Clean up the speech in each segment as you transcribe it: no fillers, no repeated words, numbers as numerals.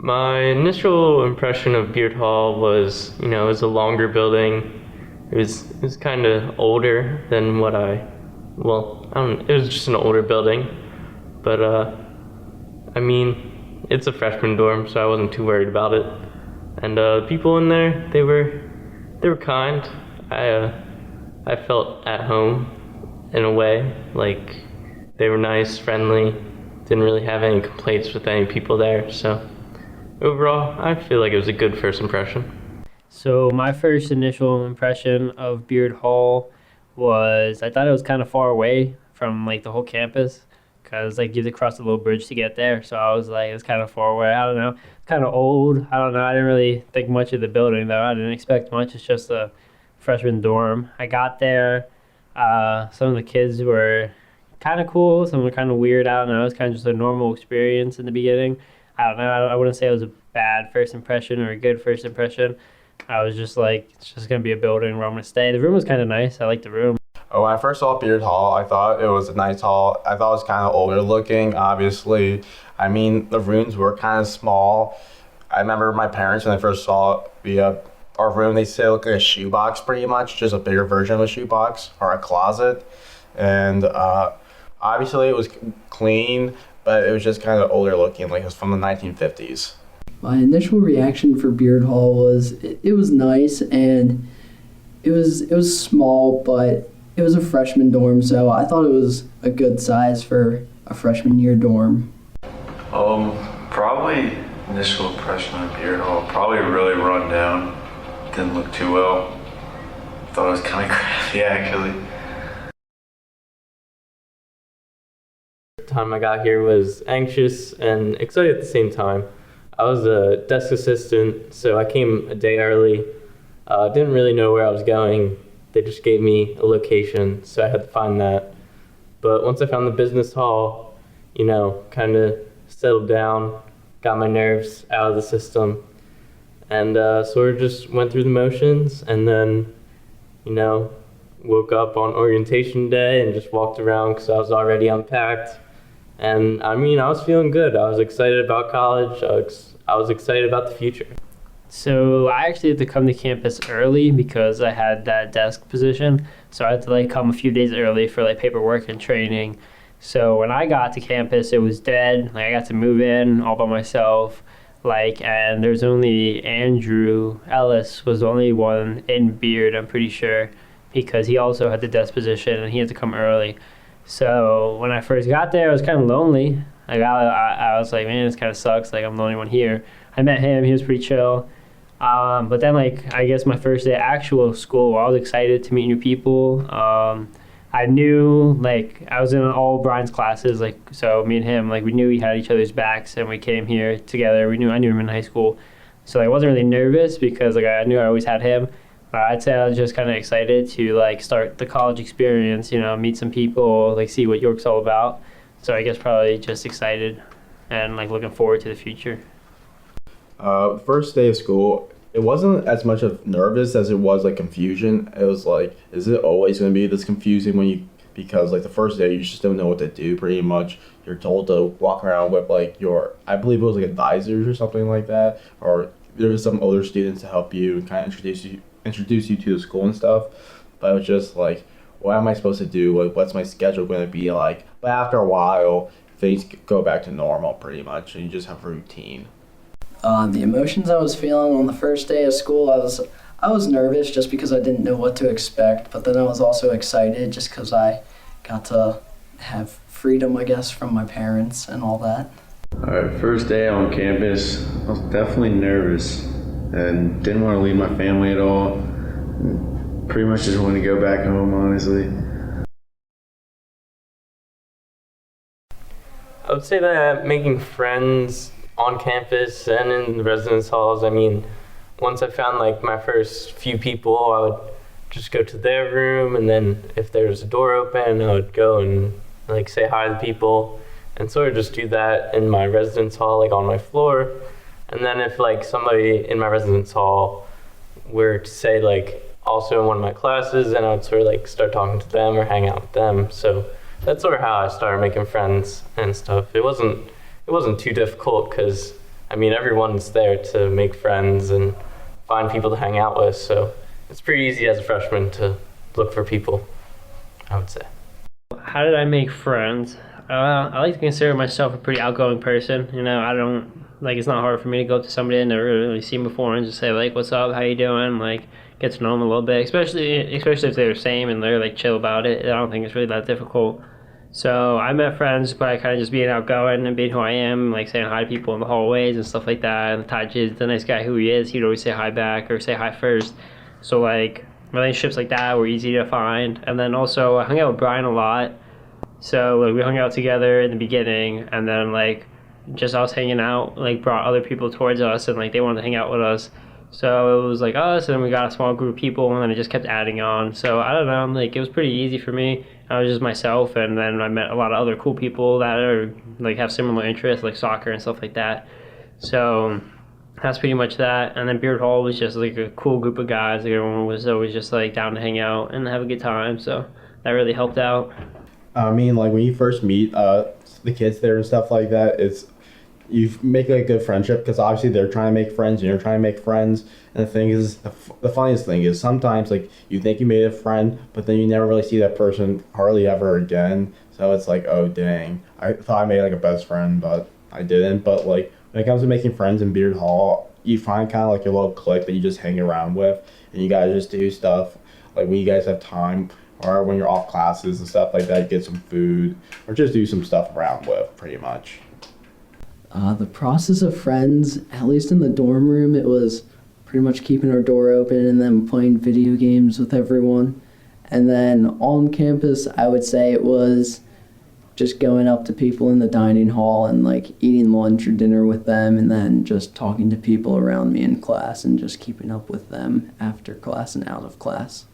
My initial impression of Beard Hall was, it was a longer building. It was kind of older than I don't know, it was just an older building. But, it's a freshman dorm, so I wasn't too worried about it. And the people in there, they were kind. I felt at home in a way, like they were nice, friendly, didn't really have any complaints with any people there, so overall, I feel like it was a good first impression. So my first initial impression of Beard Hall was I thought it was kind of far away from like the whole campus because like you had to cross the little bridge to get there. So I was like, it's kind of far away. I don't know, kind of old. I don't know. I didn't really think much of the building though. I didn't expect much. It's just a freshman dorm. I got there. Some of the kids were kind of cool. Some were kind of weird. I don't know. It was kind of just a normal experience in the beginning. I don't know. I wouldn't say it was a bad first impression or a good first impression. I was just like, it's just going to be a building where I'm going to stay. The room was kind of nice. I liked the room. When I first saw Beard Hall, I thought it was a nice hall. I thought it was kind of older looking, obviously. The rooms were kind of small. I remember my parents, when they first saw our room, they said it looked like a shoebox pretty much, just a bigger version of a shoebox or a closet. And obviously it was clean, but it was just kind of older looking, like it was from the 1950s. My initial reaction for Beard Hall was it was nice, and it was small, but it was a freshman dorm, so I thought it was a good size for a freshman year dorm. Probably initial impression of Beard Hall, probably really run down. Didn't look too well. Thought it was kind of crappy actually. The time I got here was anxious and excited at the same time. I was a desk assistant, so I came a day early. Didn't really know where I was going. They just gave me a location, so I had to find that. But once I found the business hall, kind of settled down, got my nerves out of the system, and sort of just went through the motions, and then, woke up on orientation day and just walked around because I was already unpacked. And I was feeling good. I was excited about college. I was excited about the future. So I actually had to come to campus early because I had that desk position. So I had to come a few days early for paperwork and training. So when I got to campus, it was dead. I got to move in all by myself. And there's only Andrew Ellis was the only one in Beard, I'm pretty sure, because he also had the desk position and he had to come early. So when I first got there, I was kind of lonely. I was like, man, this kind of sucks. I'm the only one here. I met him. He was pretty chill. But then, I guess my first day at actual school, I was excited to meet new people. I knew, I was in all Brian's classes. So me and him, we knew we had each other's backs, and we came here together. I knew him in high school. So I wasn't really nervous because, I knew I always had him. I'd say I was just kind of excited to start the college experience, meet some people, see what York's all about. So I guess probably just excited and looking forward to the future. First day of school, it wasn't as much of nervous as it was confusion. It was is it always going to be this confusing because the first day you just don't know what to do pretty much. You're told to walk around with your, I believe it was advisors or something like that, or there was some older students to help you and kind of introduce you to the school and stuff. But it was just what am I supposed to do? What's my schedule going to be like? But after a while, things go back to normal pretty much, and you just have a routine. The emotions I was feeling on the first day of school, I was nervous just because I didn't know what to expect, but then I was also excited just because I got to have freedom, I guess, from my parents and all that. All right, first day on campus, I was definitely nervous and didn't want to leave my family at all. Pretty much just wanted to go back home, honestly. I would say that making friends on campus and in the residence halls, once I found my first few people, I would just go to their room, and then if there was a door open, I would go and say hi to people and sort of just do that in my residence hall, on my floor. And then if somebody in my residence hall were to say also in one of my classes, and I would sort of start talking to them or hang out with them. So that's sort of how I started making friends and stuff. It wasn't too difficult because I mean, everyone's there to make friends and find people to hang out with, so it's pretty easy as a freshman to look for people, I would say. How did I make friends? I like to consider myself a pretty outgoing person. You know, I don't like it's not hard for me to go up to somebody I never really seen before and just say like, "What's up? How you doing?" Like, get to know them a little bit, especially if they're the same and they're like chill about it. I don't think it's really that difficult. So I met friends by kind of just being outgoing and being who I am, like saying hi to people in the hallways and stuff like that. And Taj is the nice guy who he is. He'd always say hi back or say hi first. So like relationships like that were easy to find. And then also I hung out with Brian a lot. So like we hung out together in the beginning, and then like just us hanging out like brought other people towards us, and like they wanted to hang out with us. So it was like us, and then we got a small group of people, and then it just kept adding on. So I don't know, like it was pretty easy for me. I was just myself, and then I met a lot of other cool people that are like have similar interests, like soccer and stuff like that. So that's pretty much that. And then Beard Hall was just like a cool group of guys. Like everyone was always just like down to hang out and have a good time. So that really helped out. I mean, like when you first meet the kids there and stuff like that, you make like a good friendship because obviously they're trying to make friends and you're trying to make friends. And the thing is, the funniest thing is sometimes like you think you made a friend, but then you never really see that person hardly ever again. So it's like, oh dang, I thought I made like a best friend, but I didn't. But like when it comes to making friends in Beard Hall, you find kind of like your little clique that you just hang around with, and you guys just do stuff like when you guys have time. Or when you're off classes and stuff like that, get some food, or just do some stuff around with, pretty much. The process of friends, at least in the dorm room, it was pretty much keeping our door open and then playing video games with everyone. And then on campus, I would say it was just going up to people in the dining hall and like eating lunch or dinner with them, and then just talking to people around me in class and just keeping up with them after class and out of class.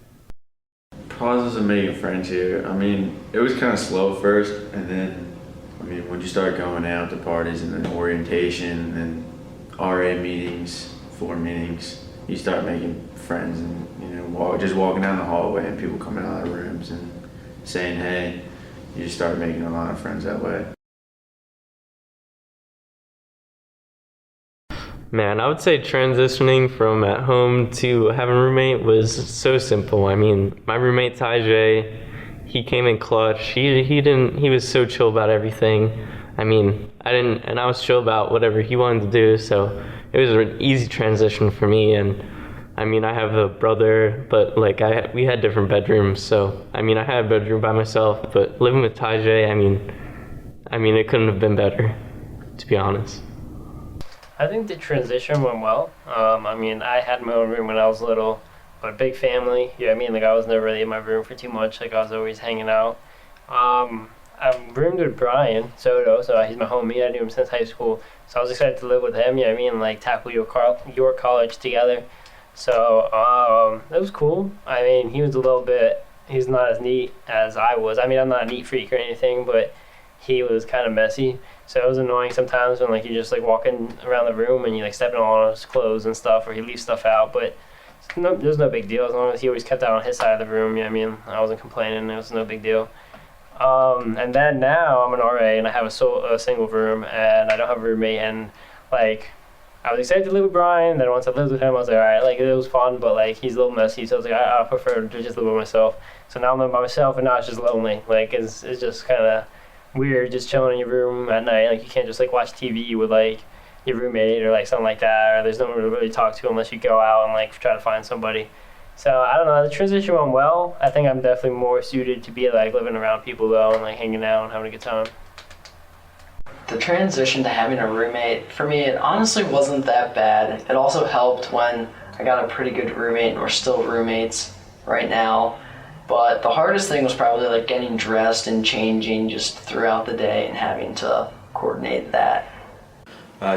Process of making friends here. I mean, it was kind of slow first, and then, I mean, when you start going out to parties and then orientation and RA meetings, floor meetings, you start making friends, and you know, just walking down the hallway and people coming out of their rooms and saying hey, you just start making a lot of friends that way. Man, I would say transitioning from at home to having a roommate was so simple. I mean, my roommate Tajay, he came in clutch. He was so chill about everything. I mean, I was chill about whatever he wanted to do, so it was an easy transition for me. And I mean, I have a brother, but like we had different bedrooms, so I mean, I had a bedroom by myself, but living with Tajay, I mean, it couldn't have been better, to be honest. I think the transition went well. I mean, I had my own room when I was little, but a big family. Yeah, I mean, like I was never really in my room for too much. Like I was always hanging out. I roomed with Brian Soto, so he's my homie. I knew him since high school, so I was excited to live with him. Yeah, I mean, like tackle York College together. So it was cool. I mean, he's not as neat as I was. I mean, I'm not a neat freak or anything, but he was kind of messy. So it was annoying sometimes when like you're just like walking around the room and you like stepping on his clothes and stuff, or he leaves stuff out. But there's no big deal as long as he always kept that on his side of the room. I mean, I wasn't complaining. It was no big deal. And then now I'm an RA and I have a single room and I don't have a roommate. And like I was excited to live with Brian. Then once I lived with him, I was like, all right, like it was fun, but like he's a little messy. So I was like, I prefer to just live with myself. So now I'm living by myself, and now it's just lonely. Like it's just kind of weird just chilling in your room at night. Like you can't just like watch TV with like your roommate or like something like that, or there's no one to really talk to unless you go out and like try to find somebody. So I don't know, the transition went well. I think I'm definitely more suited to be like living around people though, and like hanging out and having a good time. The transition to having a roommate, for me, it honestly wasn't that bad. It also helped when I got a pretty good roommate, and we're still roommates right now. But the hardest thing was probably like getting dressed and changing just throughout the day and having to coordinate that.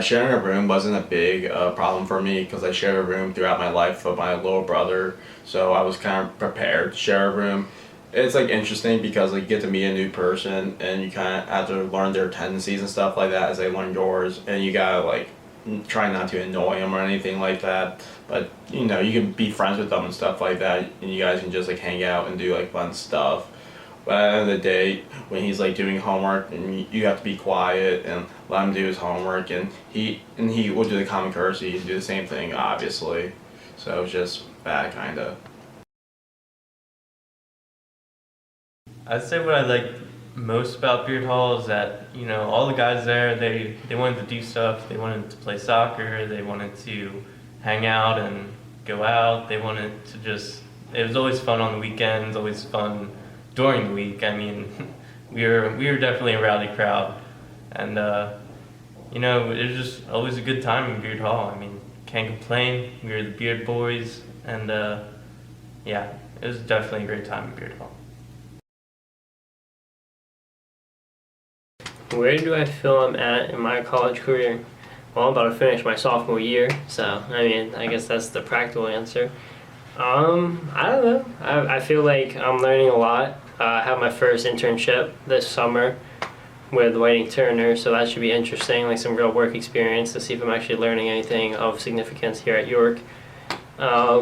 Sharing a room wasn't a big problem for me because I shared a room throughout my life with my little brother, so I was kind of prepared to share a room. It's like interesting because like you get to meet a new person and you kind of have to learn their tendencies and stuff like that as they learn yours, and you gotta like try not to annoy them or anything like that. But you know, you can be friends with them and stuff like that, and you guys can just like hang out and do like fun stuff. But at the end of the day, when he's like doing homework, and you have to be quiet and let him do his homework, and he will do the common courtesy and do the same thing, obviously. So it's just bad, kind of. I'd say what I like most about Beard Hall is that, all the guys there, they wanted to do stuff. They wanted to play soccer. They wanted to hang out and go out. They wanted to it was always fun on the weekends, always fun during the week. I mean, we were definitely a rowdy crowd. And, it was just always a good time in Beard Hall. I mean, can't complain. We were the Beard Boys. And, yeah, it was definitely a great time in Beard Hall. Where do I feel I'm at in my college career? Well, I'm about to finish my sophomore year, so I guess that's the practical answer. I don't know. I feel like I'm learning a lot. I have my first internship this summer with Whiting Turner, so that should be interesting, like some real work experience to see if I'm actually learning anything of significance here at York. I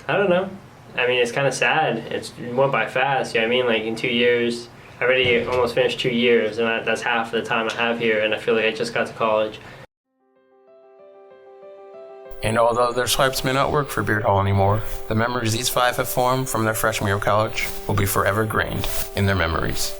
don't know. It's kind of sad. It went by fast. Like in 2 years. I already almost finished 2 years, and that's half the time I have here, and I feel like I just got to college. And although their swipes may not work for Beard Hall anymore, the memories these 5 have formed from their freshman year of college will be forever ingrained in their memories.